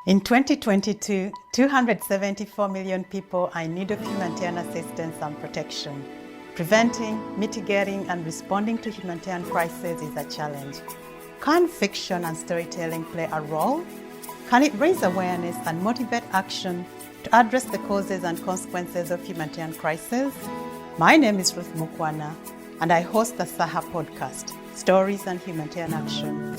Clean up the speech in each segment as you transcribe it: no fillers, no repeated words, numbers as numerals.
In 2022, 274 million people are in need of humanitarian assistance and protection. Preventing, mitigating, and responding to humanitarian crises is a challenge. Can fiction and storytelling play a role? Can it raise awareness and motivate action to address the causes and consequences of humanitarian crises? My name is Ruth Mukwana, and I host the SAHA podcast, Stories and Humanitarian Action.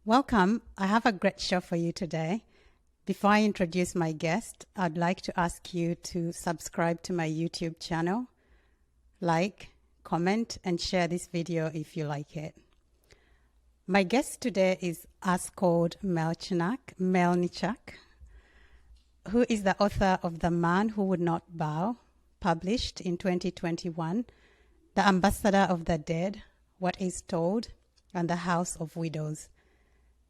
Welcome. I have a great show for you today. Before I introduce my guest, I'd like to ask you to subscribe to my YouTube channel, like, comment, and share this video if you like it. My guest today is Askold Melnyczuk, who is the author of The Man Who Would Not Bow, published in 2021, The Ambassador of the Dead, What Is Told, and The House of Widows.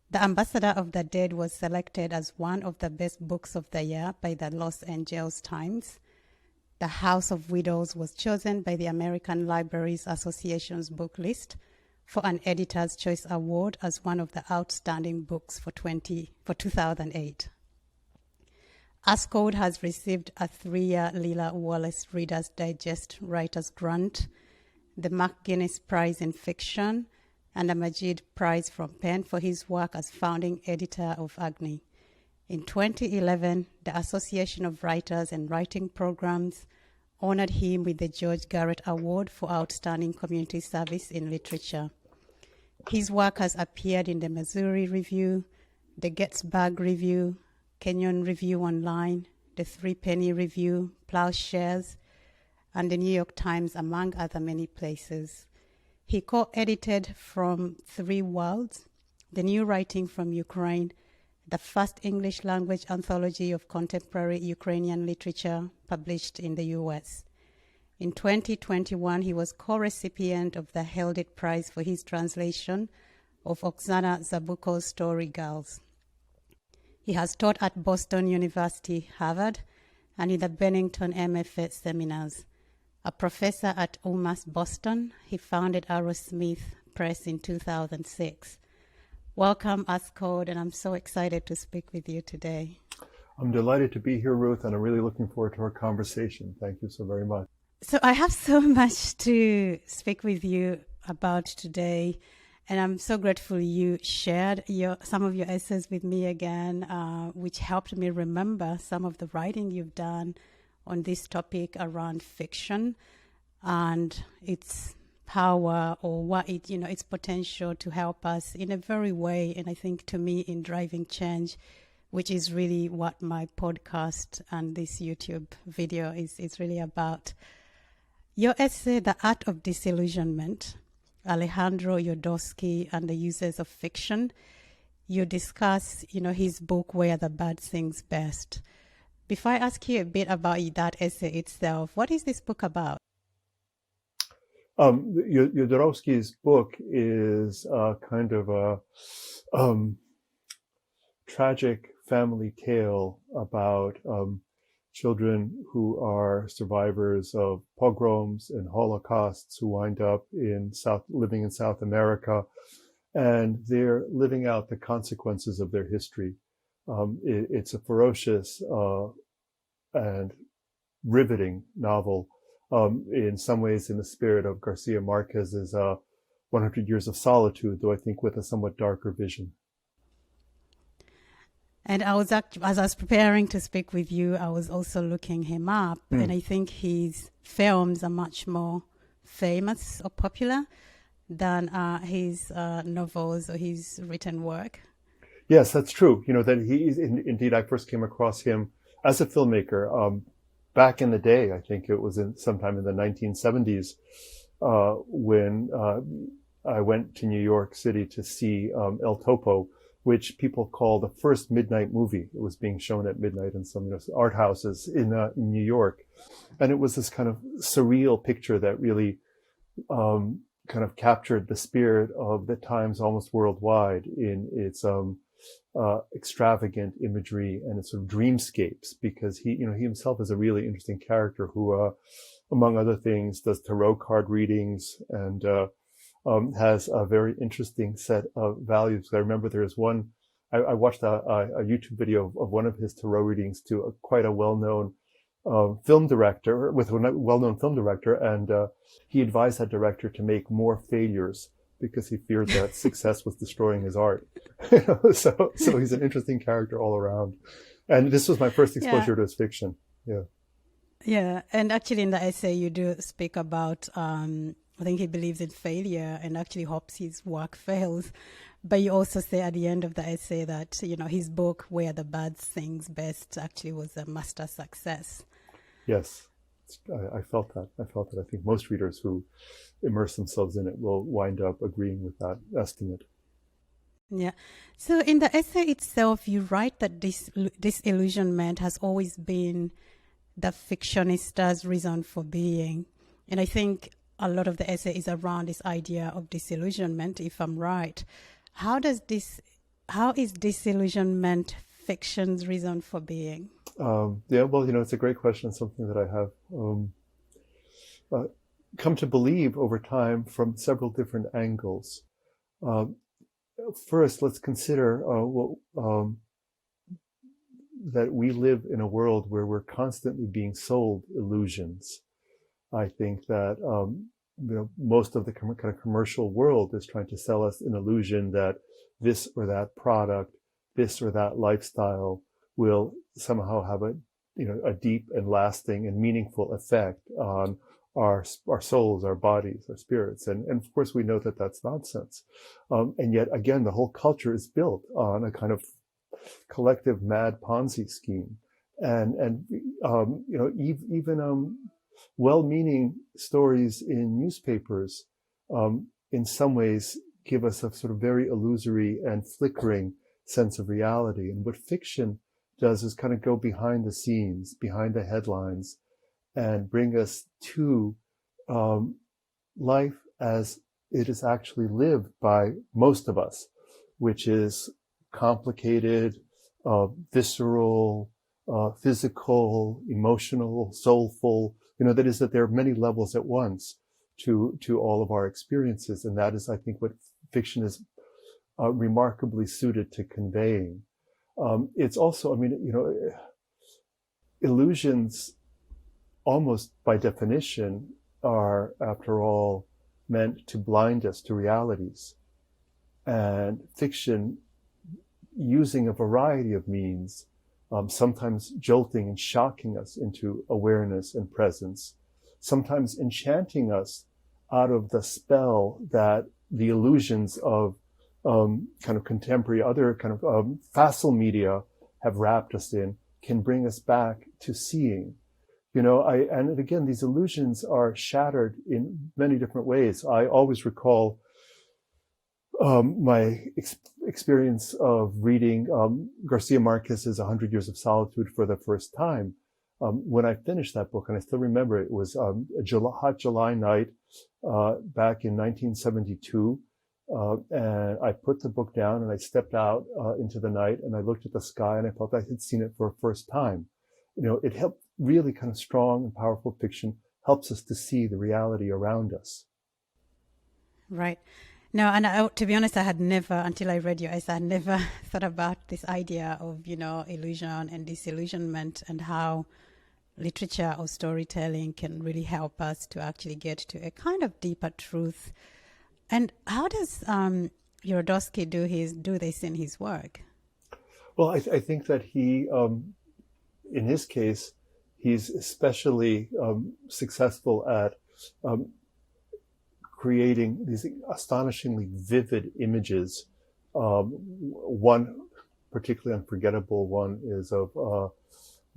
The Ambassador of the Dead was selected as one of the best books of the year by the Los Angeles Times. The House of Widows was chosen by the American Libraries Association's book list for an Editor's Choice Award as one of the outstanding books for 2008. Askold has received a 3-year Lila Wallace Reader's Digest Writer's Grant, the McGuinness Prize in Fiction, and a Majid Prize from Penn for his work as founding editor of Agni. In 2011, the Association of Writers and Writing Programs honored him with the George Garrett Award for Outstanding Community Service in Literature. His work has appeared in the Missouri Review, the Gettysburg Review, Kenyon Review Online, the Three Penny Review, Plowshares, and the New York Times, among other many places. He co-edited From Three Worlds, the new writing from Ukraine, the first English-language anthology of contemporary Ukrainian literature published in the U.S. In 2021, he was co-recipient of the Held It Prize for his translation of Oksana Zabuko's Story Girls. He has taught at Boston University, Harvard, and in the Bennington MFA seminars. A professor at UMass Boston, he founded Arrowsmith Press in 2006. Welcome, Askold, and I'm so excited to speak with you today. I'm delighted to be here, Ruth, and I'm really looking forward to our conversation. Thank you so very much. So I have so much to speak with you about today, and I'm so grateful you shared some of your essays with me again, which helped me remember some of the writing you've done on this topic around fiction and its power, or what its potential to help us in a very way, and I think to me in driving change, which is really what my podcast and this YouTube video is really about. Your essay, The Art of Disillusionment, Alejandro Jodorowsky and the Uses of Fiction, you discuss, his book, Where the Bird Sings Best. Before I ask you a bit about that essay itself, what is this book about? Jodorowsky's book is kind of a tragic family tale about children who are survivors of pogroms and Holocausts who wind up living in South America, and they're living out the consequences of their history. It's a ferocious and riveting novel, in some ways in the spirit of Garcia Marquez's 100 Years of Solitude, though I think with a somewhat darker vision. And as I was preparing to speak with you, I was also looking him up, and I think his films are much more famous or popular than his novels or his written work. Yes, that's true. That indeed, I first came across him as a filmmaker back in the day. I think it was sometime in the 1970s when I went to New York City to see El Topo, which people call the first midnight movie. It was being shown at midnight in some art houses in New York. And it was this kind of surreal picture that really kind of captured the spirit of the times almost worldwide in its extravagant imagery and its sort of dreamscapes, because he himself is a really interesting character who, among other things, does tarot card readings and has a very interesting set of values. I remember there's one, I watched a YouTube video of one of his Thoreau readings to quite a well-known film director, with a well-known film director, and he advised that director to make more failures because he feared that success was destroying his art. So he's an interesting character all around. And this was my first exposure to his fiction. Yeah. Yeah, and actually in the essay you do speak about, I think he believes in failure and actually hopes his work fails. But you also say at the end of the essay that, his book, Where the Bird Sings Best, actually was a master success. Yes, I felt that. I think most readers who immerse themselves in it will wind up agreeing with that estimate. Yeah. So in the essay itself, you write that disillusionment has always been the fictionista's reason for being. And I think a lot of the essay is around this idea of disillusionment, if I'm right. How is disillusionment fiction's reason for being? Yeah, well, it's a great question, something that I have come to believe over time from several different angles. First, let's consider that we live in a world where we're constantly being sold illusions. I think that most of the kind of commercial world is trying to sell us an illusion that this or that product, this or that lifestyle will somehow have a deep and lasting and meaningful effect on our souls, our bodies, our spirits. And of course we know that that's nonsense. And yet again, the whole culture is built on a kind of collective mad Ponzi scheme. And even well-meaning stories in newspapers in some ways give us a sort of very illusory and flickering sense of reality. And what fiction does is kind of go behind the scenes, behind the headlines, and bring us to life as it is actually lived by most of us, which is complicated, visceral, physical, emotional, soulful. That is that there are many levels at once to all of our experiences, and that is, I think, what fiction is remarkably suited to conveying. It's also, illusions, almost by definition, are, after all, meant to blind us to realities. And fiction, using a variety of means, sometimes jolting and shocking us into awareness and presence, sometimes enchanting us out of the spell that the illusions of kind of contemporary, other kind of facile media have wrapped us in, can bring us back to seeing. And again, these illusions are shattered in many different ways. I always recall my experience of reading Garcia Marquez's 100 Years of Solitude for the first time. When I finished that book, and I still remember it was a hot July night back in 1972, and I put the book down and I stepped out into the night and I looked at the sky and I felt I had seen it for a first time. It helped. Really kind of strong and powerful fiction helps us to see the reality around us. Right. No, and to be honest, I had never, until I read your essay, I had never thought about this idea of, illusion and disillusionment, and how literature or storytelling can really help us to actually get to a kind of deeper truth. And how does Jodorowsky do this in his work? Well, I think that he, in his case, he's especially successful at creating these astonishingly vivid images. One particularly unforgettable one is of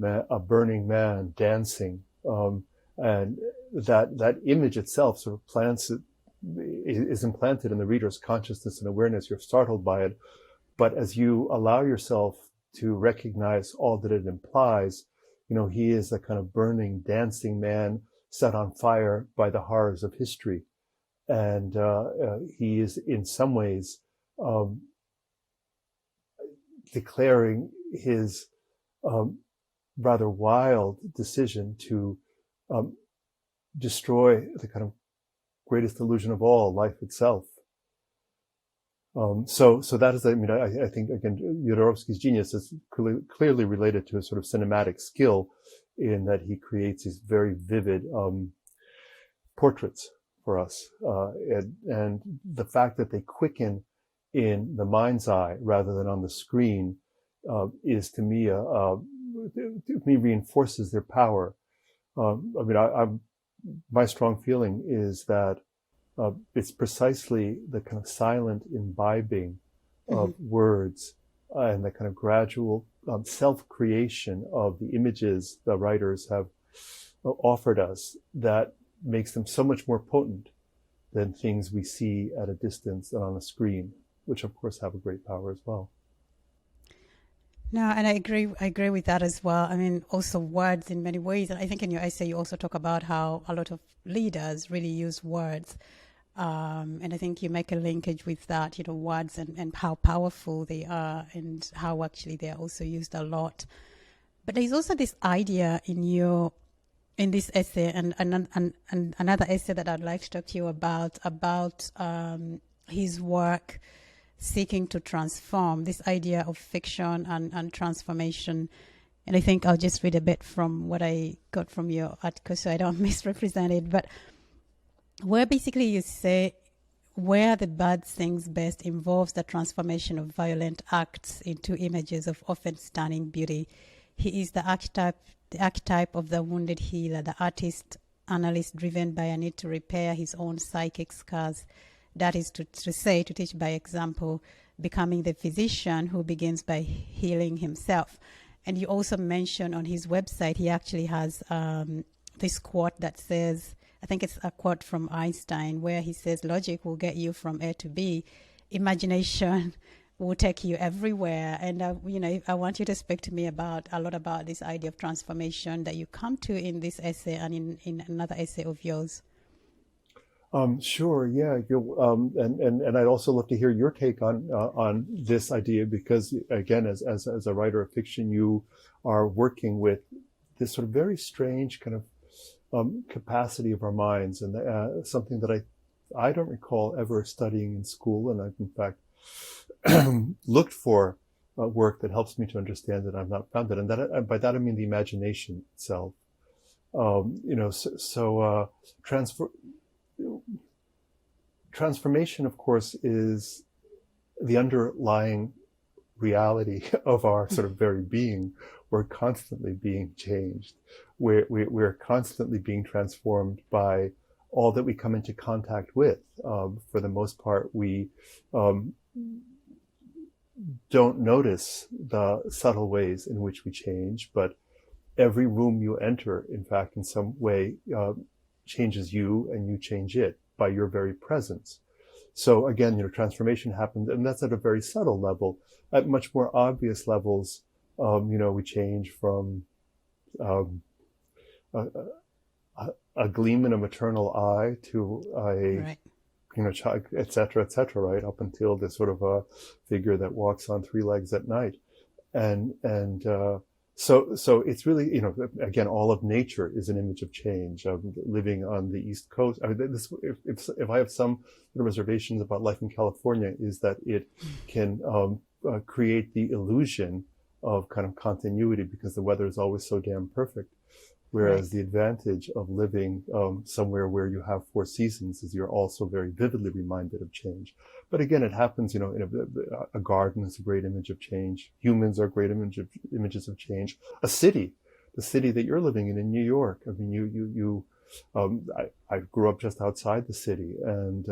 a burning man dancing, and that image itself sort of is implanted in the reader's consciousness and awareness. You're startled by it, but as you allow yourself to recognize all that it implies, he is a kind of burning, dancing man set on fire by the horrors of history. And he is in some ways declaring his rather wild decision to destroy the kind of greatest illusion of all, life itself. So that is, I mean, I think, again, Jodorowsky's genius is clearly related to a sort of cinematic skill in that he creates these very vivid portraits for us. And the fact that they quicken in the mind's eye rather than on the screen is, to me, reinforces their power. I mean, my strong feeling is that it's precisely the kind of silent imbibing of words and the kind of gradual self-creation of the images the writers have offered us that makes them so much more potent than things we see at a distance and on a screen, which of course have a great power as well. No, and I agree with that as well. I mean, also words in many ways. And I think in your essay, you also talk about how a lot of leaders really use words. And I think you make a linkage with that, words and how powerful they are and how actually they are also used a lot. But there's also this idea in this essay and another essay that I'd like to talk to you about his work seeking to transform, this idea of fiction and transformation. And I think I'll just read a bit from what I got from your article so I don't misrepresent it. But where basically you say, where the bird sings best involves the transformation of violent acts into images of often stunning beauty. He is the archetype of the wounded healer, the artist analyst driven by a need to repair his own psychic scars. That is to teach by example, becoming the physician who begins by healing himself. And you also mentioned on his website, he actually has this quote that says, I think it's a quote from Einstein, where he says, logic will get you from A to B. Imagination will take you everywhere. And, I want you to speak to me a lot about this idea of transformation that you come to in this essay and in another essay of yours. Sure, yeah, and I'd also love to hear your take on this idea, because again, as a writer of fiction, you are working with this sort of very strange kind of capacity of our minds, and something that I don't recall ever studying in school, and I've in fact looked for work that helps me to understand it. I've not found it, and that by that I mean the imagination itself. Transformation, of course, is the underlying reality of our sort of very being. We're constantly being changed. We're constantly being transformed by all that we come into contact with. For the most part, we don't notice the subtle ways in which we change, but every room you enter, in fact, in some way, changes you and you change it by your very presence. So again, transformation happens, and that's at a very subtle level. At much more obvious levels, we change from a gleam in a maternal eye to a child, et cetera, right, up until this sort of a figure that walks on three legs at night. So it's really, again, all of nature is an image of change. Living on the East Coast, I mean, if I have some reservations about life in California, is that it can create the illusion of kind of continuity because the weather is always so damn perfect. Whereas the advantage of living somewhere where you have four seasons is you're also very vividly reminded of change. But again, it happens, in a garden is a great image of change. Humans are great images of change. A city, the city that you're living in New York. I mean, I grew up just outside the city, and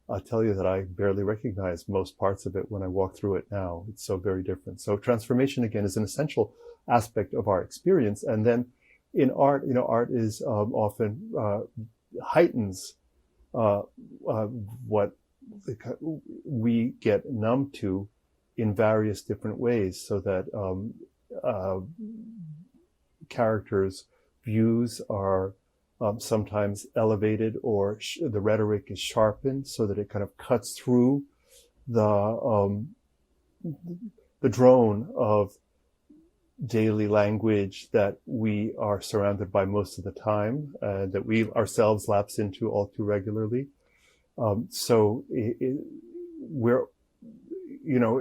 I'll tell you that I barely recognize most parts of it when I walk through it now. It's so very different. So transformation, again, is an essential aspect of our experience. And then in art, art is often heightens what we get numb to in various different ways, so that characters' views are sometimes elevated, or the rhetoric is sharpened so that it kind of cuts through the drone of daily language that we are surrounded by most of the time, that we ourselves lapse into all too regularly. So we're, you know,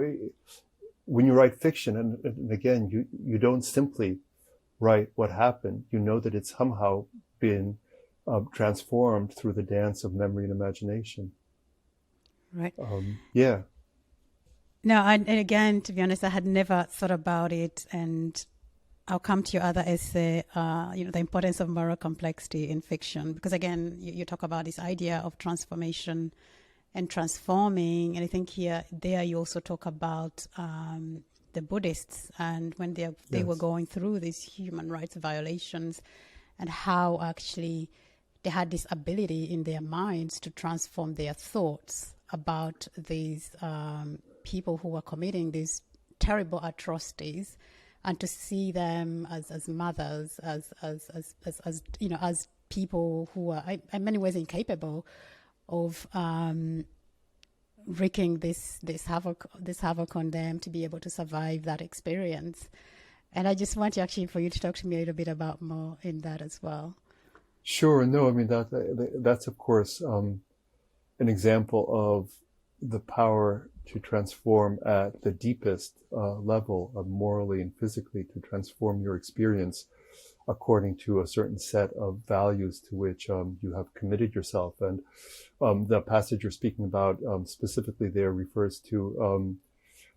when you write fiction, and again, you don't simply write what happened. You know that it's somehow been transformed through the dance of memory and imagination. Right. Yeah. No, and again, to be honest, I had never thought about it, and I'll come to your other essay, the importance of moral complexity in fiction, because again, you talk about this idea of transformation and transforming, and I think there you also talk about the Buddhists and when they were going through these human rights violations, and how actually they had this ability in their minds to transform their thoughts about these people who were committing these terrible atrocities, and to see them as mothers, as people who are in many ways incapable of wreaking this havoc on them, to be able to survive that experience. And I just want for you to talk to me a little bit about more in that as well. Sure. No, I mean that's of course an example of the power to transform at the deepest level, morally and physically, to transform your experience according to a certain set of values to which you have committed yourself. And the passage you're speaking about specifically there refers to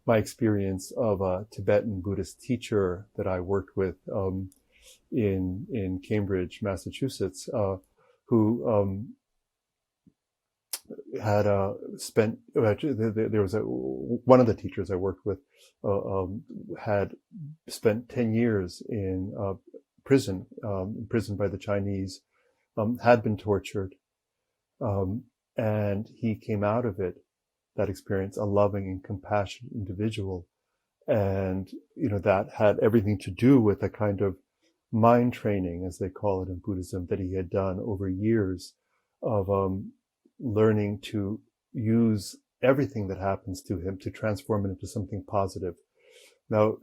my experience of a Tibetan Buddhist teacher that I worked with in Cambridge, Massachusetts, who had spent, there was one of the teachers I worked with had spent 10 years in prison, imprisoned by the Chinese, had been tortured, and he came out of that experience a loving and compassionate individual. And that had everything to do with a kind of mind training, as they call it in Buddhism, that he had done over years of learning to use everything that happens to him to transform it into something positive. Now,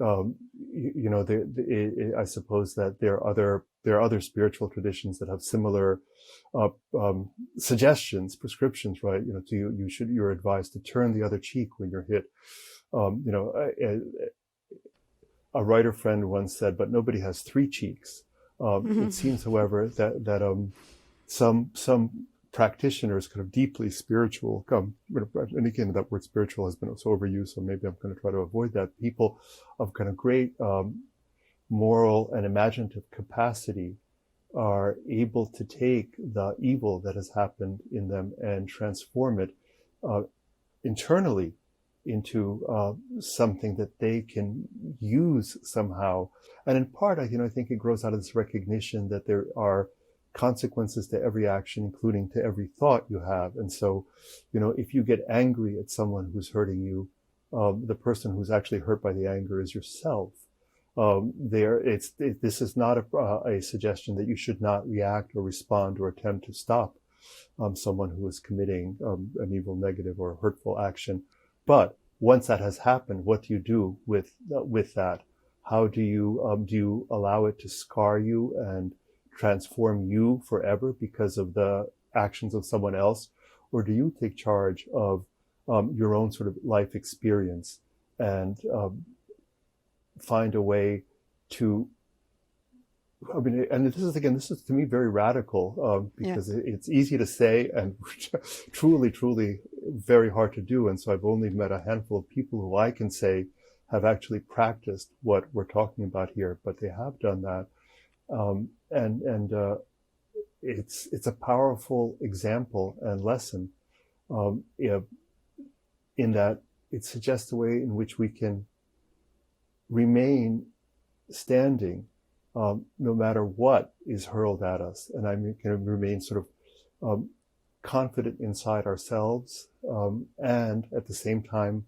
I suppose that there are other spiritual traditions that have similar suggestions, prescriptions, right? You're advised to turn the other cheek when you're hit. A writer friend once said, "But nobody has three cheeks." It seems, however, that some practitioners, kind of deeply spiritual, and again, that word spiritual has been so overused, so maybe I'm going to try to avoid that. People of kind of great moral and imaginative capacity are able to take the evil that has happened in them and transform it internally into something that they can use somehow. And in part, I think it grows out of this recognition that there are consequences to every action, including to every thought you have. And so, if you get angry at someone who's hurting you, the person who's actually hurt by the anger is yourself. This is not a suggestion that you should not react or respond or attempt to stop someone who is committing an evil, negative, or hurtful action. But once that has happened, what do you do with that? How do you allow it to scar you and transform you forever because of the actions of someone else? Or do you take charge of your own sort of life experience and find a way to, and this is to me very radical because it's easy to say and truly, truly very hard to do. And so I've only met a handful of people who I can say have actually practiced what we're talking about here, but they have done that. It's a powerful example and lesson in that it suggests a way in which we can remain standing no matter what is hurled at us, and can remain sort of confident inside ourselves, and at the same time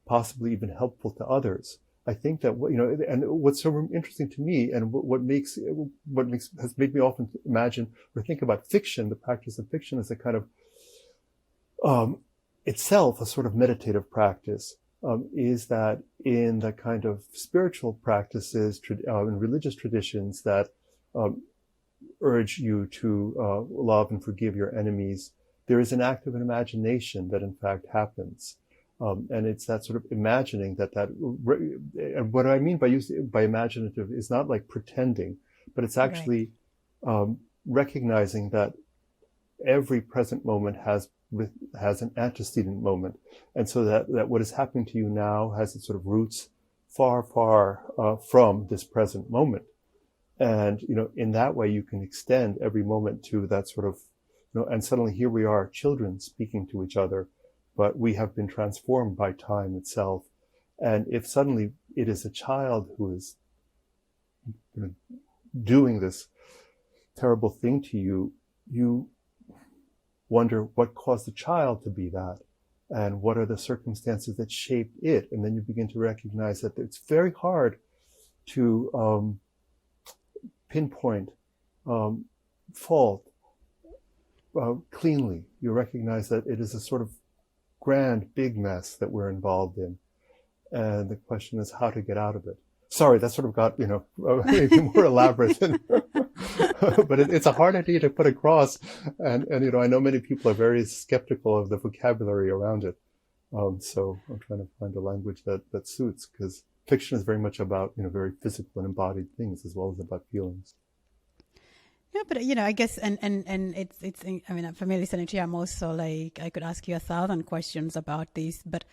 possibly even helpful to others. I think that and what's so interesting to me, and what has made me often imagine or think about fiction, the practice of fiction, as a kind of itself a sort of meditative practice, is that in the kind of spiritual practices and religious traditions that urge you to love and forgive your enemies, there is an act of an imagination that in fact happens. And it's that sort of imagining and what I mean by imaginative is not like pretending, but it's actually recognizing that every present moment has an antecedent moment. And so that what is happening to you now has its sort of roots far, far from this present moment. And, in that way, you can extend every moment to that sort of, and suddenly here we are, children speaking to each other, but we have been transformed by time itself. And if suddenly it is a child who is doing this terrible thing to you, you wonder what caused the child to be that, and what are the circumstances that shaped it. And then you begin to recognize that it's very hard to pinpoint fault cleanly. You recognize that it is a sort of grand, big mess that we're involved in. And the question is how to get out of it. Sorry, that sort of got, maybe more elaborate than, but it's a hard idea to put across. And, I know many people are very skeptical of the vocabulary around it. So I'm trying to find a language that suits, because fiction is very much about, very physical and embodied things as well as about feelings. Yeah, but I guess, and it's. I mean, for me listening to you, I'm also like, I could ask you 1,000 questions about this, but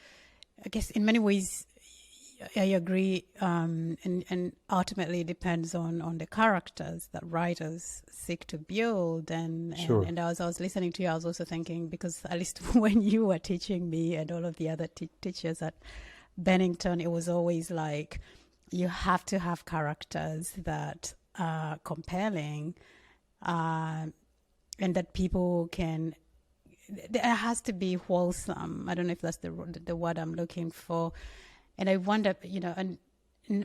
I guess in many ways, I agree, and ultimately it depends on the characters that writers seek to build. And as I was listening to you, I was also thinking, because at least when you were teaching me and all of the other teachers at Bennington, it was always like, you have to have characters that are compelling, and that people can. It has to be wholesome. I don't know if that's the word I'm looking for. And I wonder,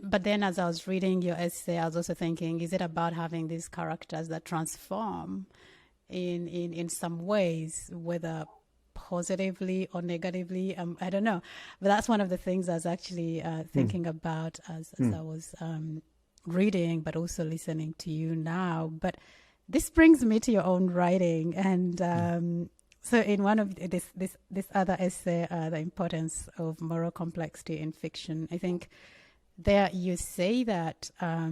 but then as I was reading your essay, I was also thinking, is it about having these characters that transform in some ways, whether positively or negatively? I don't know. But that's one of the things I was actually thinking about as I was reading, but also listening to you now. But this brings me to your own writing. And so in one of this other essay, The Importance of Moral Complexity in Fiction, I think there you say that, I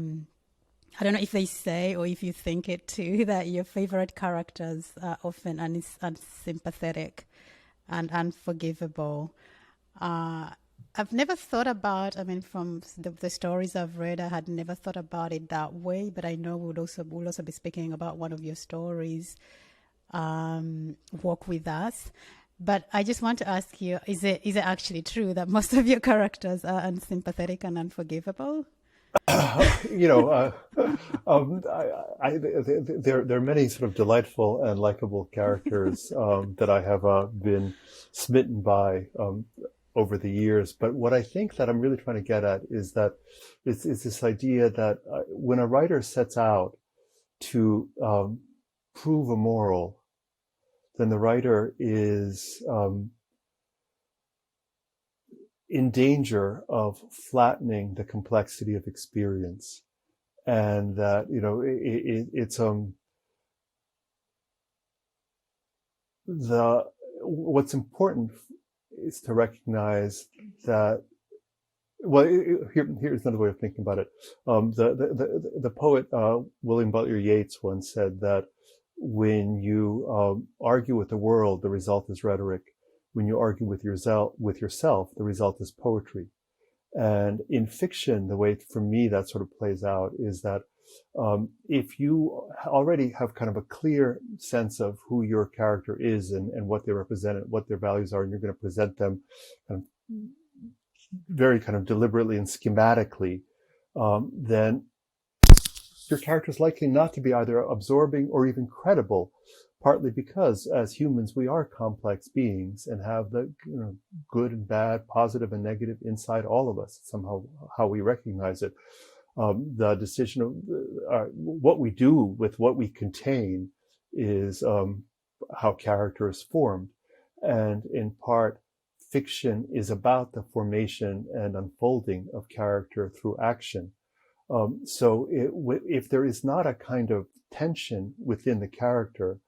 don't know if they say or if you think it too, that your favorite characters are often unsympathetic and unforgivable. I've never thought about, from the stories I've read, I had never thought about it that way, but I know we'll also be speaking about one of your stories, Walk With Us. But I just want to ask you, is it actually true that most of your characters are unsympathetic and unforgivable? There are many sort of delightful and likable characters that I have been smitten by over the years. But what I think that I'm really trying to get at is that it's this idea that when a writer sets out to prove a moral, then the writer is in danger of flattening the complexity of experience. And that, it's what's important is to recognize that, well, here's another way of thinking about it. The poet William Butler Yeats once said that when you argue with the world, the result is rhetoric. When you argue with yourself, the result is poetry. And in fiction, the way for me that sort of plays out is that if you already have kind of a clear sense of who your character is and what they represent and what their values are, and you're going to present them kind of very kind of deliberately and schematically, then your character is likely not to be either absorbing or even credible, partly because as humans we are complex beings and have the good and bad, positive and negative inside all of us. It's somehow how we recognize it. The decision of what we do with what we contain is how character is formed, and in part fiction is about the formation and unfolding of character through action. So if there is not a kind of tension within the character,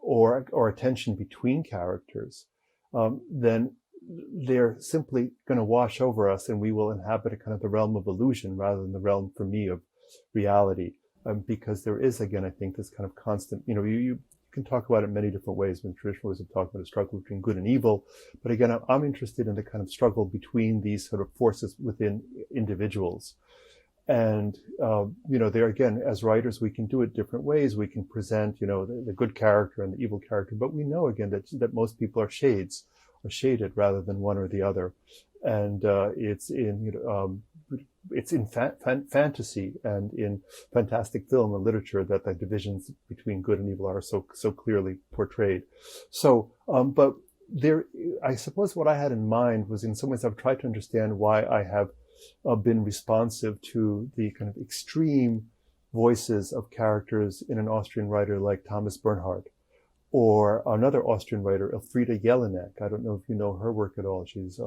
or a tension between characters, then they're simply going to wash over us, and we will inhabit a kind of the realm of illusion rather than the realm, for me, of reality. Because there is, again, I think, this kind of constant, you can talk about it in many different ways. When traditional ways of talking about a struggle between good and evil, but again, I'm interested in the kind of struggle between these sort of forces within individuals. And, there again, as writers, we can do it different ways. We can present, the good character and the evil character, but we know, again, that most people are shaded rather than one or the other. And it's in fantasy and in fantastic film and literature that the divisions between good and evil are so clearly portrayed. So, but there, I suppose what I had in mind was, in some ways, I've tried to understand why I have been responsive to the kind of extreme voices of characters in an Austrian writer like Thomas Bernhard, or another Austrian writer, Elfriede Jelinek. I don't know if you know her work at all. She's,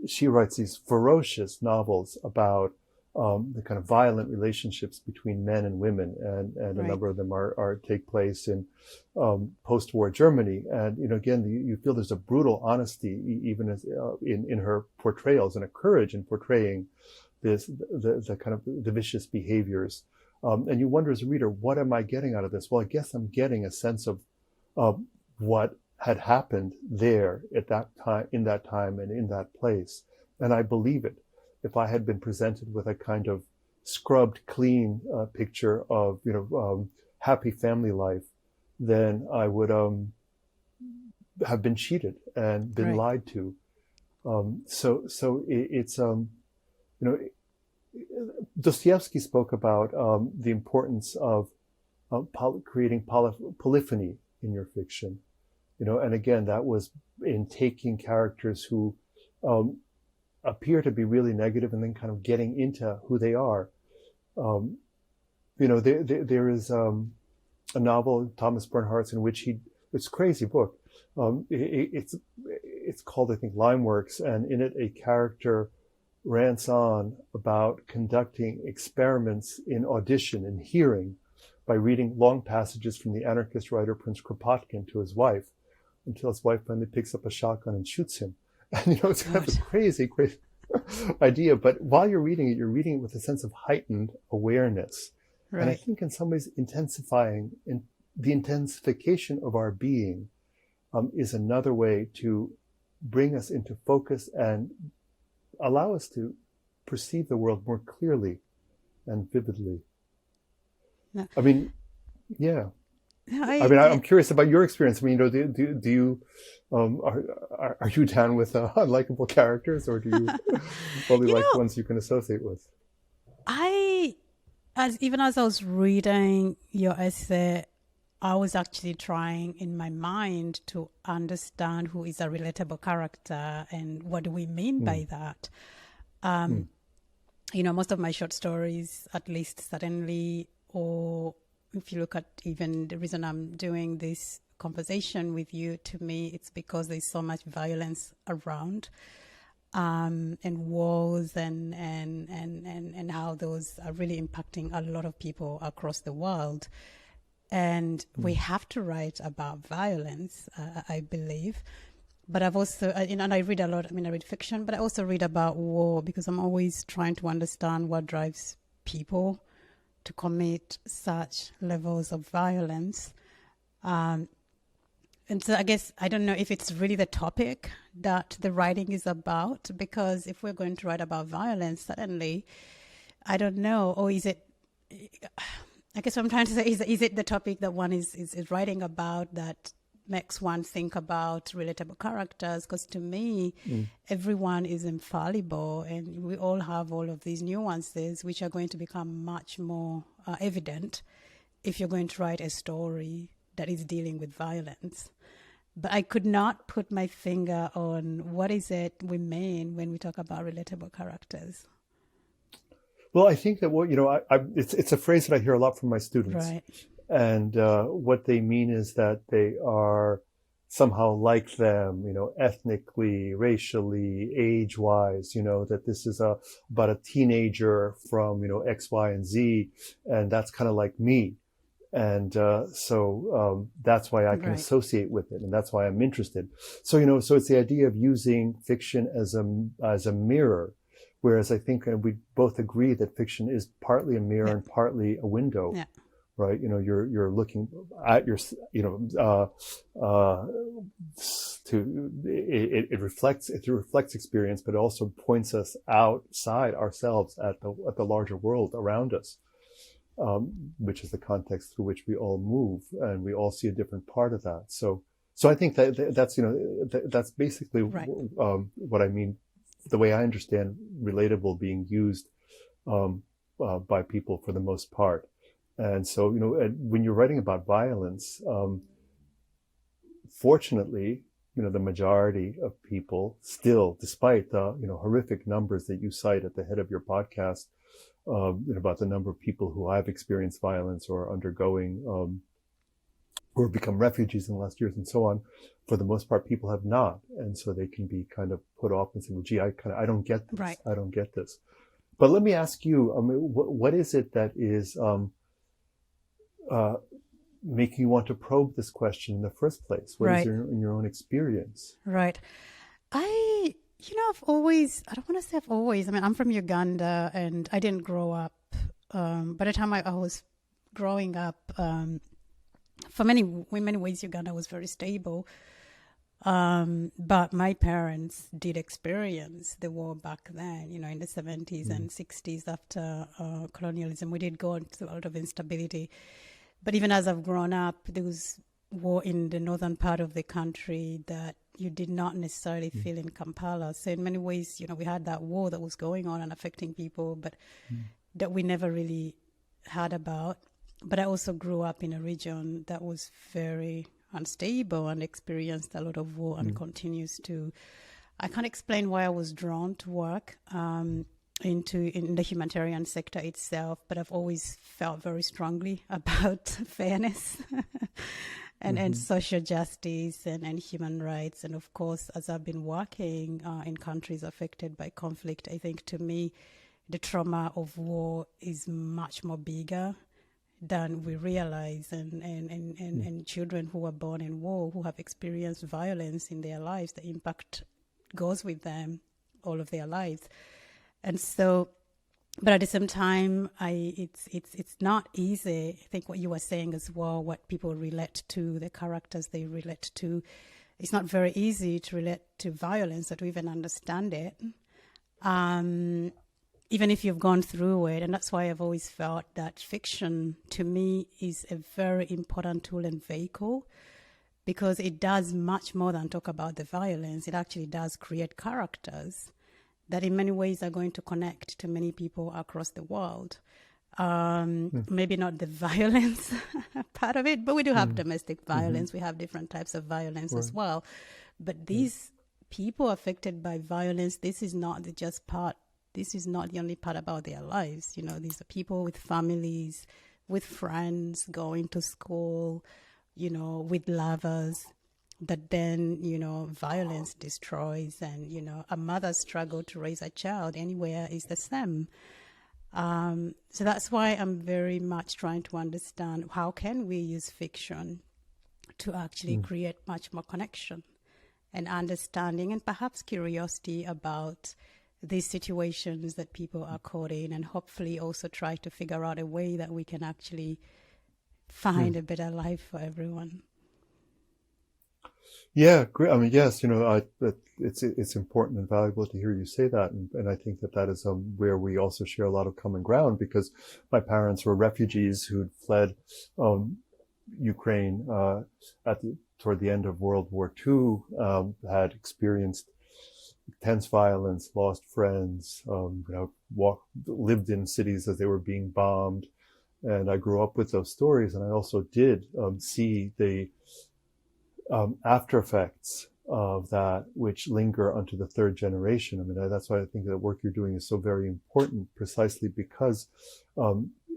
she writes these ferocious novels about the kind of violent relationships between men and women, and Right. a number of them are take place in post-war Germany. And again, you feel there's a brutal honesty, even as in her portrayals, and a courage in portraying the kind of the vicious behaviors. And you wonder as a reader, what am I getting out of this? Well, I guess I'm getting a sense of what had happened there at that time, in that time, and in that place. And I believe it. If I had been presented with a kind of scrubbed, clean picture of, happy family life, then I would have been cheated and been Right. lied to. It's Dostoevsky spoke about the importance of creating polyphony in your fiction, and again, that was in taking characters who appear to be really negative and then kind of getting into who they are. There is a novel, Thomas Bernhardt's, in which it's a crazy book. It's called, I think, Limeworks, and in it a character rants on about conducting experiments in audition and hearing by reading long passages from the anarchist writer Prince Kropotkin to his wife, until his wife finally picks up a shotgun and shoots him. And it's kind of a crazy idea, but while you're reading it with a sense of heightened awareness. Right. And I think in some ways intensifying, in the intensification of our being is another way to bring us into focus and allow us to perceive the world more clearly and vividly. No. I mean, yeah. No, I'm curious about your experience. I mean, do you, are you down with unlikable characters, or do you only like ones you can associate with? Even as I was reading your essay, I was actually trying in my mind to understand who is a relatable character and what do we mean by that. Most of my short stories, at least certainly, or if you look at even the reason I'm doing this conversation with you, to me, it's because there's so much violence around, and wars and how those are really impacting a lot of people across the world. And we have to write about violence, I believe. But I've also, and I read a lot, I read fiction, but I also read about war, because I'm always trying to understand what drives people to commit such levels of violence. And so I guess, I don't know if it's really the topic that the writing is about, because if we're going to write about violence, certainly, I don't know, or is it, I guess what I'm trying to say is it the topic that one is writing about that makes one think about relatable characters? Because to me, everyone is infallible, and we all have all of these nuances which are going to become much more evident if you're going to write a story that is dealing with violence. But I could not put my finger on what is it we mean when we talk about relatable characters. Well, I think that it's a phrase that I hear a lot from my students. Right. And what they mean is that they are somehow like them, ethnically, racially, age-wise, that this is about a teenager from, X, Y, and Z, and that's kind of like me. And so that's why I can Right. associate with it, and that's why I'm interested. So so it's the idea of using fiction as a mirror, whereas I think we both agree that fiction is partly a mirror Yeah. and partly a window, Yeah. right? You're looking at your it reflects experience, but it also points us outside ourselves at the larger world around us. Which is the context through which we all move, and we all see a different part of that. So I think that's that's basically Right. what I mean. The way I understand relatable being used by people for the most part, and so when you're writing about violence, fortunately, the majority of people still, despite the horrific numbers that you cite at the head of your podcast. About the number of people who have experienced violence or are undergoing, or have become refugees in the last years and so on. For the most part, people have not. And so they can be kind of put off and say, well, gee, I don't get this. Right. I don't get this. But let me ask you, what is it that is making you want to probe this question in the first place? What is Right. in your own experience? Right. I've always, I don't want to say I've always, I mean, I'm from Uganda and I didn't grow up. By the time I was growing up, in many ways, Uganda was very stable. But my parents did experience the war back then, in the 70s and 60s after colonialism. We did go through a lot of instability. But even as I've grown up, there was war in the northern part of the country that you did not necessarily feel in Kampala. So in many ways, we had that war that was going on and affecting people, but that we never really heard about. But I also grew up in a region that was very unstable and experienced a lot of war and continues to. I can't explain why I was drawn to work in the humanitarian sector itself, but I've always felt very strongly about fairness and social justice and human rights. And of course, as I've been working in countries affected by conflict, I think to me, the trauma of war is much more bigger than we realize. And children who are born in war, who have experienced violence in their lives, the impact goes with them all of their lives. And so, but at the same time, it's not easy. I think what you were saying as well, what people relate to, the characters they relate to, it's not very easy to relate to violence or to even understand it, even if you've gone through it. And that's why I've always felt that fiction, to me, is a very important tool and vehicle, because it does much more than talk about the violence. It actually does create characters that in many ways are going to connect to many people across the world. Maybe not the violence part of it, but we do have domestic violence. We have different types of violence as well. But these people affected by violence, this is not the only part about their lives. These are people with families, with friends, going to school, with lovers, that then, violence destroys, and, a mother's struggle to raise a child anywhere is the same. So that's why I'm very much trying to understand how can we use fiction to actually create much more connection and understanding and perhaps curiosity about these situations that people are caught in, and hopefully also try to figure out a way that we can actually find a better life for everyone. Yeah, great. I mean, yes, it's important and valuable to hear you say that, and I think that is where we also share a lot of common ground, because my parents were refugees who'd fled Ukraine toward the end of World War II, had experienced intense violence, lost friends, lived in cities as they were being bombed, and I grew up with those stories, and I also did see the after effects of that, which linger onto the third generation. I mean, that's why I think the work you're doing is so very important, precisely because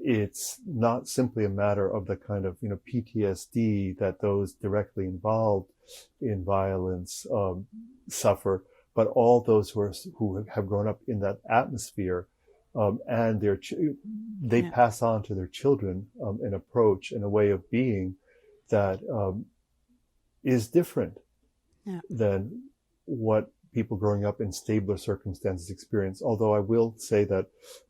it's not simply a matter of the kind of, PTSD that those directly involved in violence suffer, but all those who have grown up in that atmosphere, and they pass on to their children an approach and a way of being that is different than what people growing up in stabler circumstances experience. Although I will say that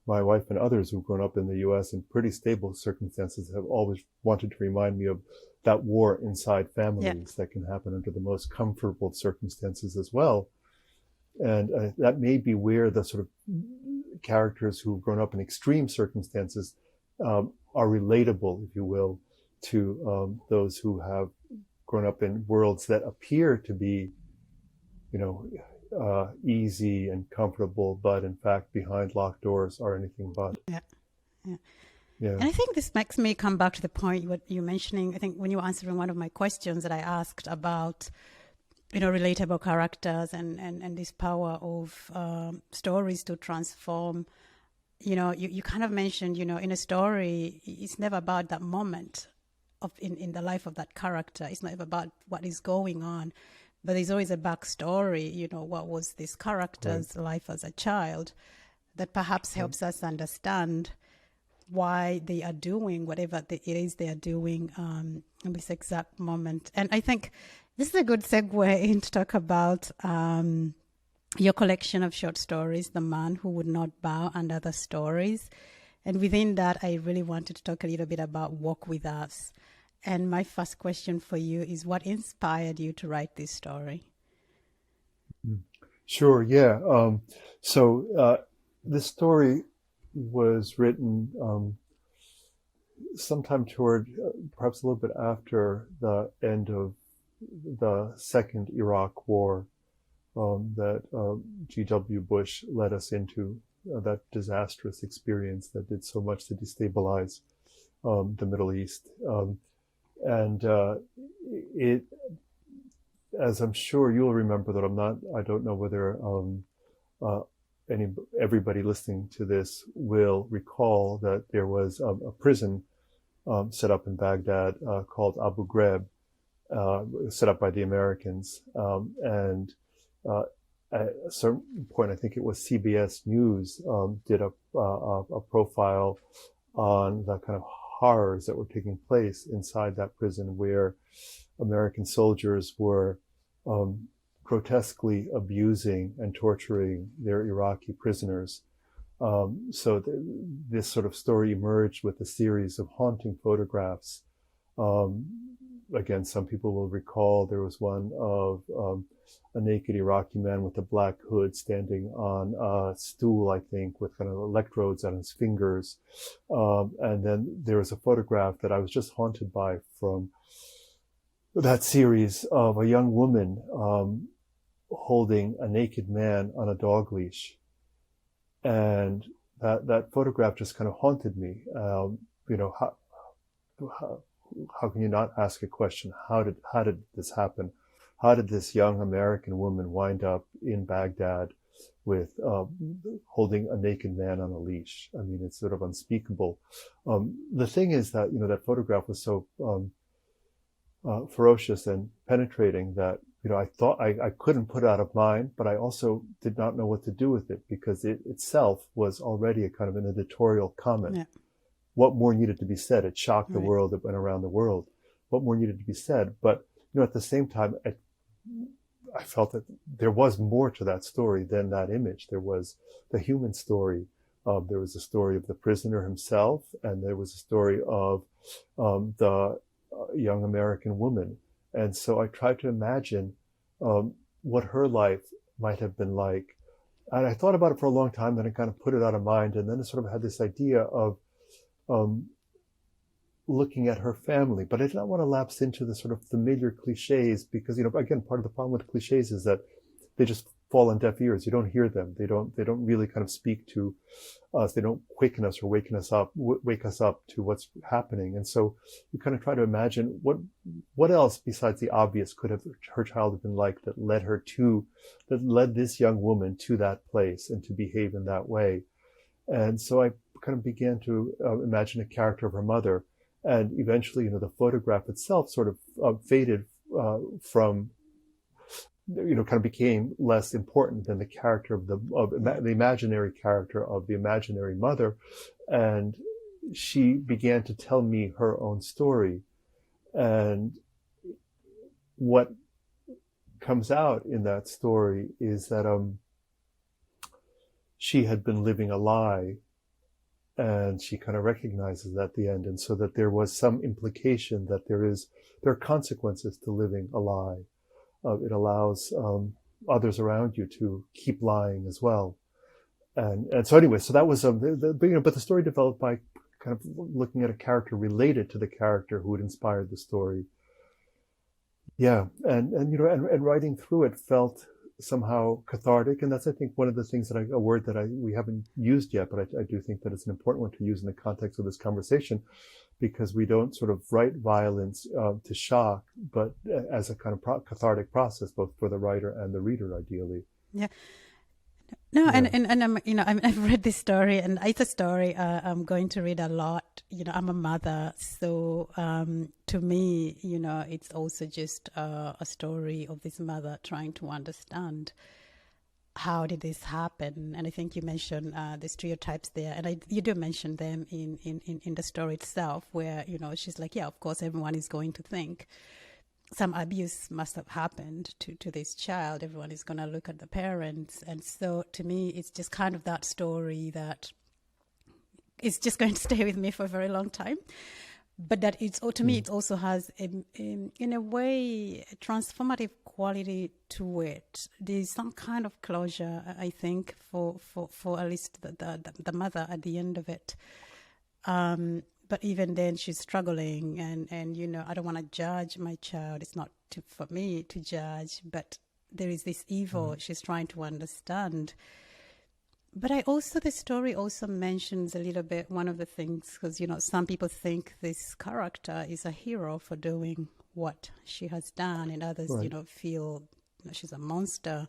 my wife and others who've grown up in the U.S. in pretty stable circumstances have always wanted to remind me of that war inside families that can happen under the most comfortable circumstances as well. And that may be where the sort of characters who've grown up in extreme circumstances are relatable, if you will, to those who have grown up in worlds that appear to be, easy and comfortable, but in fact behind locked doors are anything but. Yeah. Yeah. And I think this makes me come back to the point what you're mentioning. I think when you were answering one of my questions that I asked about, relatable characters and this power of stories to transform, you kind of mentioned, in a story, it's never about that moment in the life of that character. It's not about what is going on, but there's always a backstory, what was this character's life as a child that perhaps helps us understand why they are doing whatever it is they are doing in this exact moment. And I think this is a good segue in to talk about your collection of short stories, The Man Who Would Not Bow and Other Stories. And within that, I really wanted to talk a little bit about Walk With Us. And my first question for you is, what inspired you to write this story? Sure, yeah. So this story was written sometime toward, perhaps a little bit after the end of the second Iraq War that G.W. Bush led us into, that disastrous experience that did so much to destabilize the Middle East. And it, as I'm sure you'll remember, that I don't know whether everybody listening to this will recall that there was a prison set up in Baghdad called Abu Ghraib, set up by the Americans. And at a certain point, I think it was CBS News did a profile on the kind of horrors that were taking place inside that prison, where American soldiers were grotesquely abusing and torturing their Iraqi prisoners. So this sort of story emerged with a series of haunting photographs. Again, some people will recall there was one of a naked Iraqi man with a black hood standing on a stool, I think, with kind of electrodes on his fingers. And then there was a photograph that I was just haunted by from that series of a young woman holding a naked man on a dog leash. And that photograph just kind of haunted me. How can you not ask a question? How did this happen? How did this young American woman wind up in Baghdad with holding a naked man on a leash? I mean, it's sort of unspeakable. The thing is that that photograph was so ferocious and penetrating that I thought I couldn't put it out of mind, but I also did not know what to do with it, because it itself was already a kind of an editorial comment. Yeah. What more needed to be said? It shocked the world. It went around the world. What more needed to be said? But at the same time, I felt that there was more to that story than that image. There was the human story. There was a story of the prisoner himself, and there was a story of the young American woman. And so I tried to imagine what her life might have been like. And I thought about it for a long time, then I kind of put it out of mind. And then I sort of had this idea of looking at her family. But I did not want to lapse into the sort of familiar cliches, because, again, part of the problem with cliches is that they just fall on deaf ears. You don't hear them. They don't really kind of speak to us. They don't quicken us or wake us up to what's happening. And so you kind of try to imagine what else besides the obvious could have her childhood been like that led this young woman to that place and to behave in that way. And so I kind of began to imagine a character of her mother, and eventually, the photograph itself sort of faded from, kind of became less important than the character of the imaginary character of the imaginary mother, and she began to tell me her own story, and what comes out in that story is that she had been living a lie, and she kind of recognizes that at the end, and so that there was some implication that there are consequences to living a lie. It allows others around you to keep lying as well, and so anyway, so that was but the story developed by kind of looking at a character related to the character who had inspired the story. Yeah, and writing through it felt somehow cathartic, and that's, I think, one of the things a word that we haven't used yet, but I do think that it's an important one to use in the context of this conversation, because we don't sort of write violence to shock, but as a kind of cathartic process, both for the writer and the reader, ideally. Yeah. No, yeah. and I've read this story, and it's a story I'm going to read a lot. I'm a mother, so to me, it's also just a story of this mother trying to understand how did this happen. And I think you mentioned the stereotypes there, and you do mention them in the story itself, where she's like, yeah, of course, everyone is going to think some abuse must have happened to this child. Everyone is going to look at the parents. And so to me, it's just kind of that story that is just going to stay with me for a very long time. But that to me, it also has, in a way, a transformative quality to it. There's some kind of closure, I think, for at least the mother at the end of it. But even then, she's struggling, and I don't want to judge my child. It's not for me to judge, but there is this evil she's trying to understand. But the story also mentions a little bit one of the things, because, some people think this character is a hero for doing what she has done, and others, right, feel she's a monster.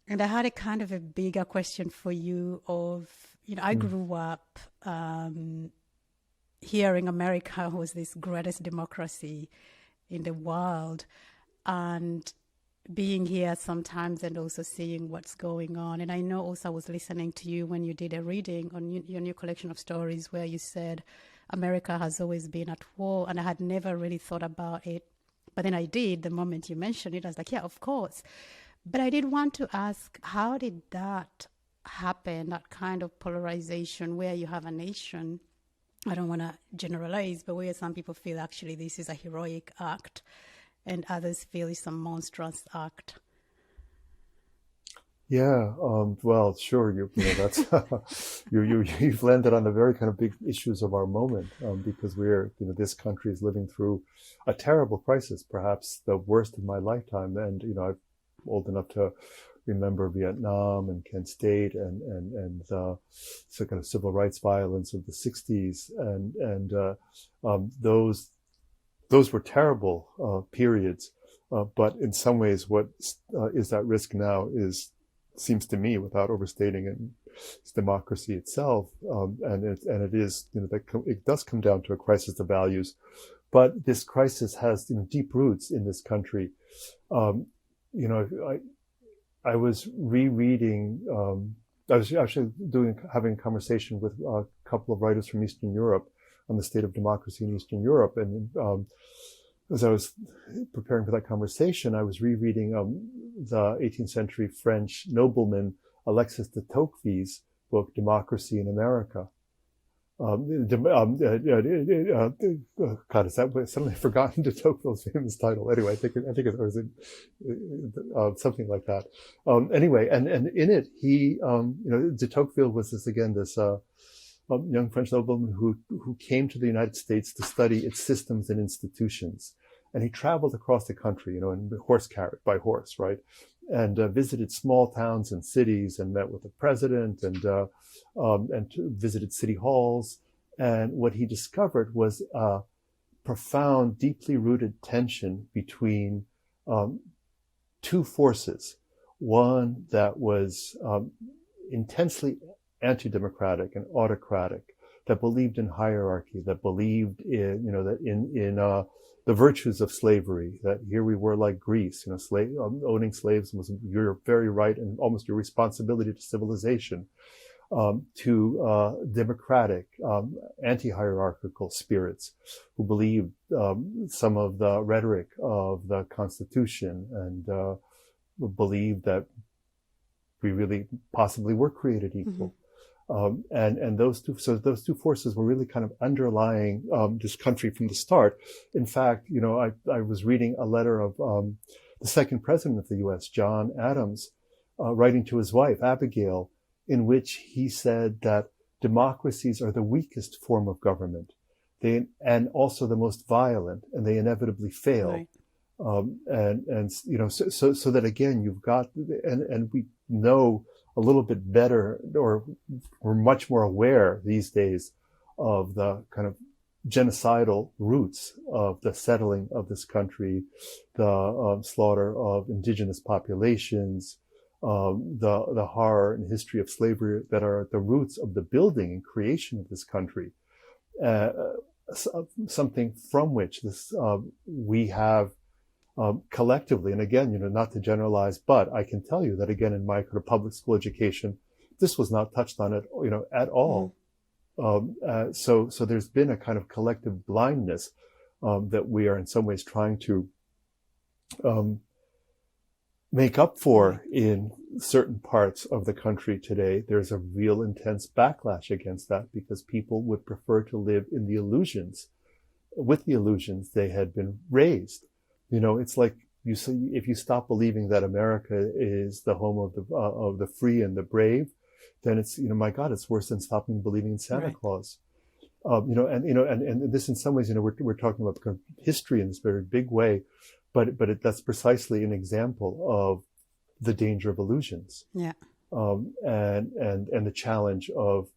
And I had a kind of a bigger question for you of, I grew up hearing America was this greatest democracy in the world, and being here sometimes and also seeing what's going on. And I know also I was listening to you when you did a reading on your new collection of stories where you said America has always been at war, and I had never really thought about it. But then I did, the moment you mentioned it, I was like, yeah, of course. But I did want to ask, how did that happen, that kind of polarization where you have a nation, I don't want to generalize, but where some people feel actually this is a heroic act and others feel it's a monstrous act? Yeah, well, sure. That's you've landed on the very kind of big issues of our moment, because this country is living through a terrible crisis, perhaps the worst of my lifetime. And I'm old enough to remember Vietnam and Kent State and the kind of civil rights violence of the 60s, and those were terrible periods. But in some ways, what is at risk now seems to me, without overstating it, it's democracy itself, and it is it does come down to a crisis of values. But this crisis has deep roots in this country. I was rereading. I was actually having a conversation with a couple of writers from Eastern Europe on the state of democracy in Eastern Europe, and as I was preparing for that conversation, I was rereading the 18th century French nobleman Alexis de Tocqueville's book "Democracy in America." God, is that suddenly forgotten de Tocqueville's famous title? Anyway, I think it was something like that. Anyway, and in it, he, de Tocqueville was this young French nobleman who came to the United States to study its systems and institutions, and he traveled across the country, in by horse, right, and visited small towns and cities, and met with the president, and visited city halls. And what he discovered was a profound, deeply rooted tension between two forces. One that was intensely anti-democratic and autocratic, that believed in hierarchy, that believed in, the virtues of slavery, that here we were like Greece, owning slaves was your very right and almost your responsibility to civilization, to democratic, anti-hierarchical spirits who believed some of the rhetoric of the Constitution and believed that we really possibly were created equal. And those two forces were really kind of underlying this country from the start. In fact, I was reading a letter of the second president of the U.S., John Adams, writing to his wife, Abigail, in which he said that democracies are the weakest form of government, and also the most violent, and they inevitably fail. Right. So that again, you've got, and we know a little bit better, or we're much more aware these days of the kind of genocidal roots of the settling of this country, the slaughter of indigenous populations, the horror and history of slavery that are at the roots of the building and creation of this country. Something from which we have collectively, and again, not to generalize, but I can tell you that again, in my kind of public school education, this was not touched on at all. So there's been a kind of collective blindness that we are in some ways trying to make up for in certain parts of the country today. There's a real intense backlash against that because people would prefer to live in the illusions, with the illusions they had been raised. It's like you say, if you stop believing that America is the home of the free and the brave, then it's, my God, it's worse than stopping believing in Santa Claus. And this in some ways, we're talking about kind of history in this very big way, but that's precisely an example of the danger of illusions. Yeah. And the challenge of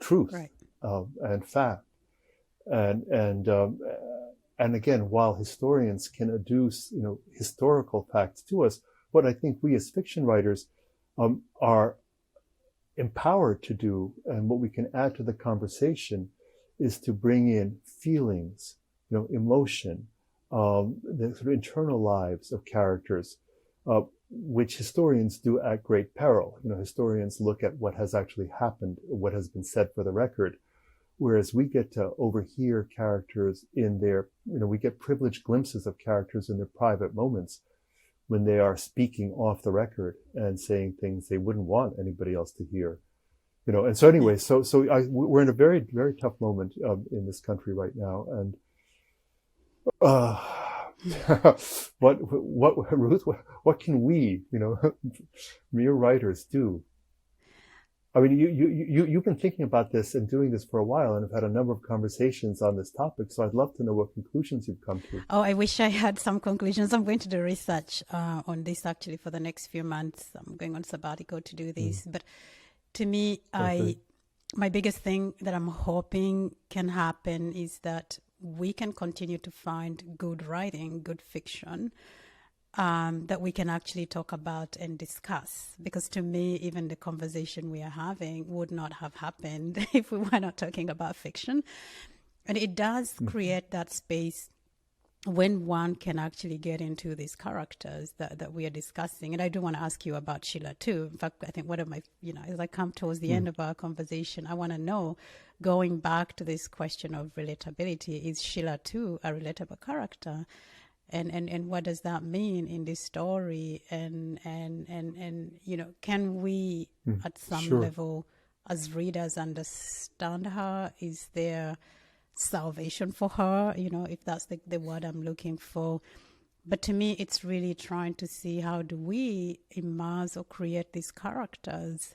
truth, and fact. And again, while historians can adduce, historical facts to us, what I think we as fiction writers are empowered to do, and what we can add to the conversation, is to bring in feelings, emotion, the sort of internal lives of characters, which historians do at great peril. Historians look at what has actually happened, what has been said for the record. Whereas we get to overhear characters in their, we get privileged glimpses of characters in their private moments when they are speaking off the record and saying things they wouldn't want anybody else to hear. And so anyway, we're in a very, very tough moment in this country right now. And Ruth, what can we, mere writers do? I mean, you've been thinking about this and doing this for a while, and have had a number of conversations on this topic. So I'd love to know what conclusions you've come to. Oh, I wish I had some conclusions. I'm going to do research on this actually for the next few months. I'm going on sabbatical to do this. But to me, my biggest thing that I'm hoping can happen is that we can continue to find good writing, good fiction, that we can actually talk about and discuss. Because to me, even the conversation we are having would not have happened if we were not talking about fiction. And it does create that space when one can actually get into these characters that we are discussing. And I do want to ask you about Sheila too. In fact, I think one of my, as I come towards the end of our conversation, I want to know, going back to this question of relatability, is Sheila too a relatable character? And what does that mean in this story? And can we at some level as readers understand her? Is there salvation for her? If that's the word I'm looking for. But to me, it's really trying to see how do we immerse or create these characters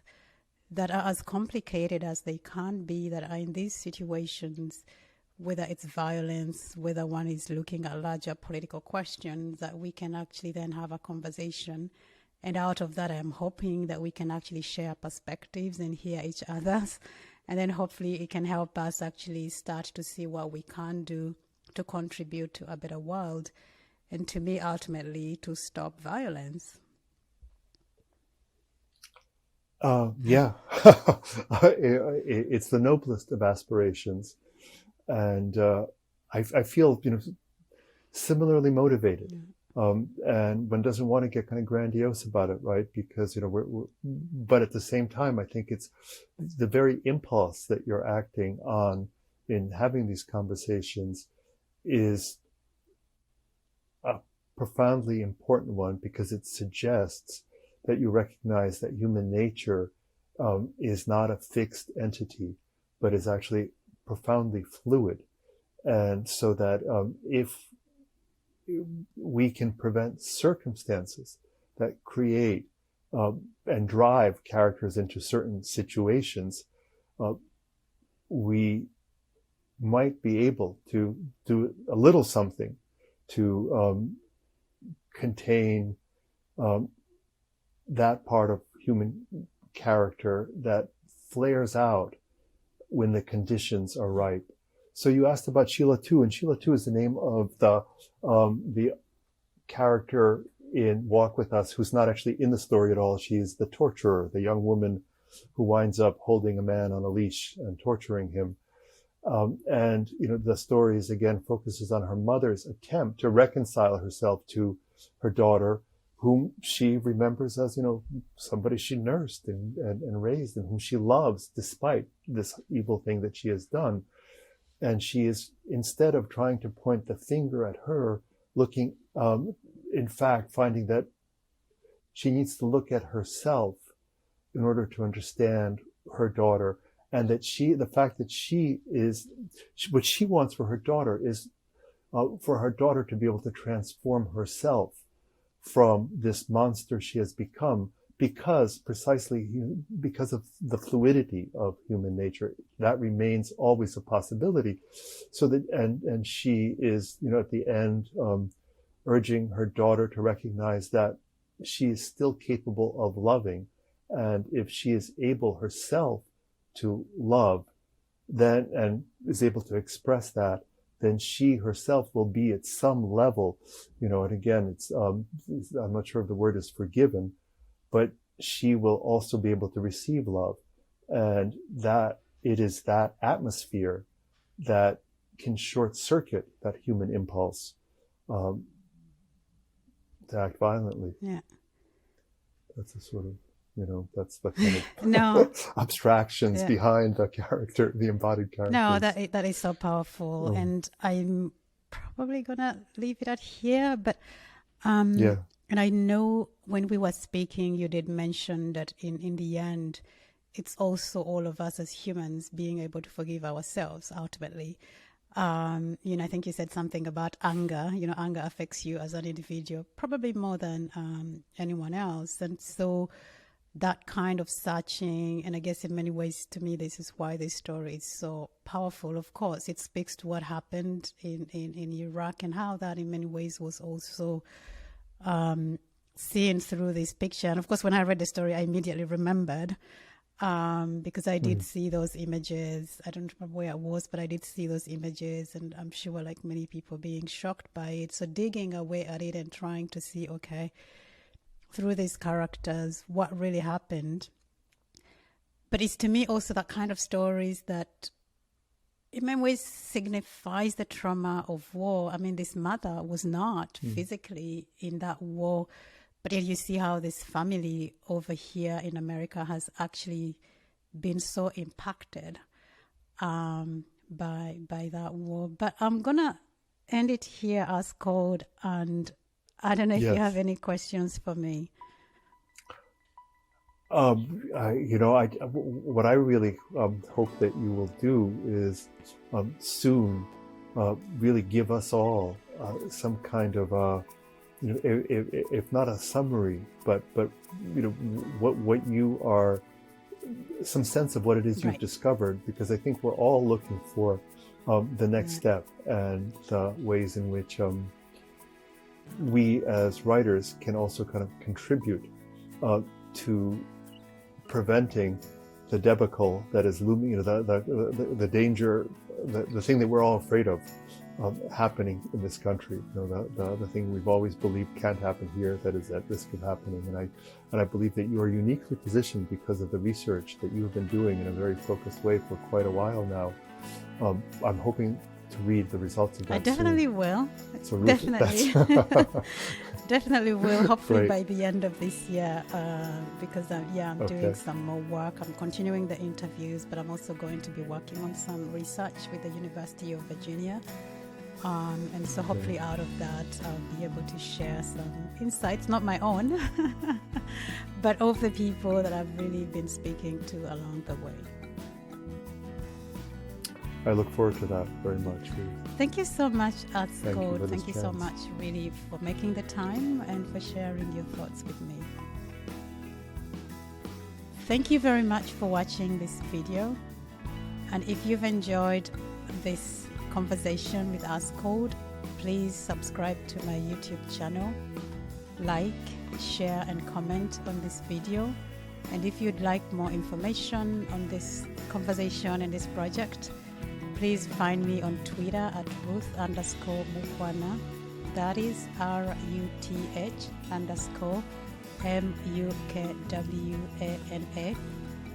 that are as complicated as they can be, that are in these situations, whether it's violence, whether one is looking at larger political questions, that we can actually then have a conversation. And out of that, I'm hoping that we can actually share perspectives and hear each other's. And then hopefully it can help us actually start to see what we can do to contribute to a better world. And to me, ultimately, to stop violence. Yeah, it's the noblest of aspirations, and I feel similarly motivated. And one doesn't want to get kind of grandiose about it, right? Because but at the same time, I think it's the very impulse that you're acting on in having these conversations is a profoundly important one, because it suggests that you recognize that human nature is not a fixed entity, but is actually profoundly fluid. And so that if we can prevent circumstances that create and drive characters into certain situations, we might be able to do a little something to contain that part of human character that flares out when the conditions are ripe. So you asked about Sheila 2, and Sheila 2 is the name of the character in Walk With Us, who's not actually in the story at all. She's the torturer, the young woman who winds up holding a man on a leash and torturing him. And the story is, again, focuses on her mother's attempt to reconcile herself to her daughter, whom she remembers as somebody she nursed and raised, and whom she loves despite this evil thing that she has done. And she is, instead of trying to point the finger at her, looking, in fact, finding that she needs to look at herself in order to understand her daughter, and that the fact that what she wants for her daughter is for her daughter to be able to transform herself from this monster she has become, precisely because of the fluidity of human nature. That remains always a possibility. So that, and she is, at the end, urging her daughter to recognize that she is still capable of loving. And if she is able herself to love, then, and is able to express that, then she herself will be at some level, and again, I'm not sure if the word is forgiven, but she will also be able to receive love. And that it is that atmosphere that can short circuit that human impulse to act violently. Yeah. That's a sort of, that's the kind of No. abstractions behind the character, the embodied character. No, that is so powerful. And I'm probably going to leave it at here. But, and I know when we were speaking, you did mention that in the end, it's also all of us as humans being able to forgive ourselves ultimately. I think you said something about anger. Anger affects you as an individual, probably more than anyone else. And so that kind of searching, and I guess in many ways, to me, this is why this story is so powerful. Of course, it speaks to what happened in Iraq, and how that in many ways was also seen through this picture. And of course, when I read the story, I immediately remembered, because I did see those images. I don't remember where I was, but I did see those images, and I'm sure, like many people, being shocked by it. So digging away at it and trying to see, okay, through these characters, what really happened. But it's, to me, also that kind of stories that in many ways signifies the trauma of war. I mean, this mother was not physically in that war, but yet you see how this family over here in America has actually been so impacted by that war. But I'm going to end it here, Askold, and I don't know if you have any questions for me. What I really hope that you will do is soon really give us all some kind of, if not a summary, but what you are, some sense of what it is you've discovered, because I think we're all looking for the next step, and the ways in which we as writers can also kind of contribute to preventing the debacle that is looming, the danger, the thing that we're all afraid of, happening in this country. The thing we've always believed can't happen here that is at risk of happening. And I believe that you are uniquely positioned because of the research that you have been doing in a very focused way for quite a while now. I'm hoping to read the results of that. I definitely soon. will. So Definitely. Definitely will, hopefully Right. by the end of this year, because I'm doing some more work. I'm continuing the interviews, but I'm also going to be working on some research with the University of Virginia. And so hopefully out of that, I'll be able to share some insights, not my own, but of the people that I've really been speaking to along the way. I look forward to that very much. Thank you so much, Thank you for Askold. this Thank you so chance. much, really, for making the time and for sharing your thoughts with me. Thank you very much for watching this video. And if you've enjoyed this conversation with Askold, please subscribe to my YouTube channel, like, share, and comment on this video. And if you'd like more information on this conversation and this project, please find me on Twitter at Ruth_Mukwana. That is RUTH_MUKWANA.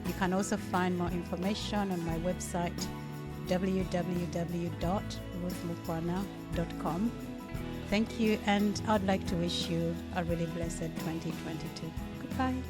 You can also find more information on my website, www.ruthmukwana.com. Thank you, and I'd like to wish you a really blessed 2022. Goodbye.